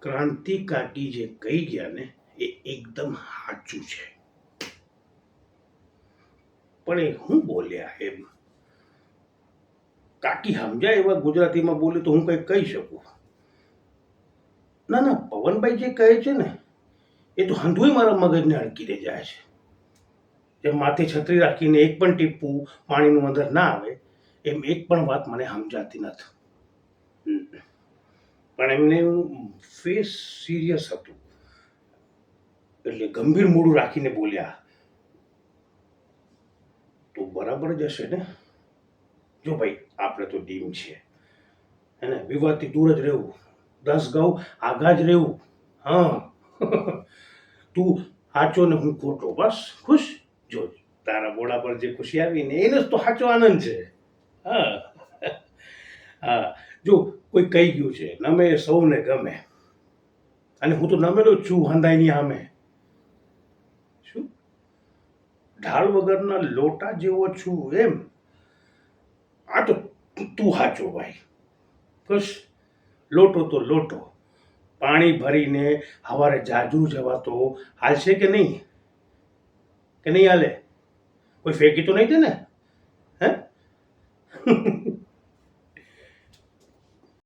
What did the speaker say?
ક્રાંતિ કાકી જે કહી ગયા ને એ એકદમ સાચું છે, પણ એ હું બોલ્યા એમ કાકી સમજાય એવા ગુજરાતીમાં બોલે તો હું કંઈક કહી શકું. ના ના, પવનભાઈ જે કહે છે ને એ તો હંધુય મારા મગજને અડકી દે જાય છે. જેમ માથે છત્રી રાખીને એક પણ ટીપું પાણીનું અંદર ના આવે એમ એક પણ વાત મને સમજાતી નથી. પણ એમને ફેસ સિરિયસ હતું એટલે ગંભીર મોઢું રાખીને બોલ્યા, તો બરાબર જ હશે ને? જો ભાઈ, આપણે તો ટીમ છે એને વિવાદથી દૂર જ રહેવું, 10 ગૌ આગા જ રહેવું. હા, તું સાચો ને હું ખોટો, બસ ખુશ. જો તારા મોઢા પર જે ખુશી આવી ને એનો જ તો સાચો આનંદ છે. હા હા, જો કોઈ કહી ગયું છે નમે સૌને ગમે, અને હું તો નમેલો જ છું હંધાઈની સામે. શું ઢાળ વગરના લોટા જેવો છું એમ? આ તો તું સાચો ભાઈ, બસ. લોટો તો લોટો, પાણી ભરીને સવારે જાજુ જવા તો હાલશે કે નહીં? કે નહીં હાલે? કોઈ ફેંકી તો નહીં દે ને? હે?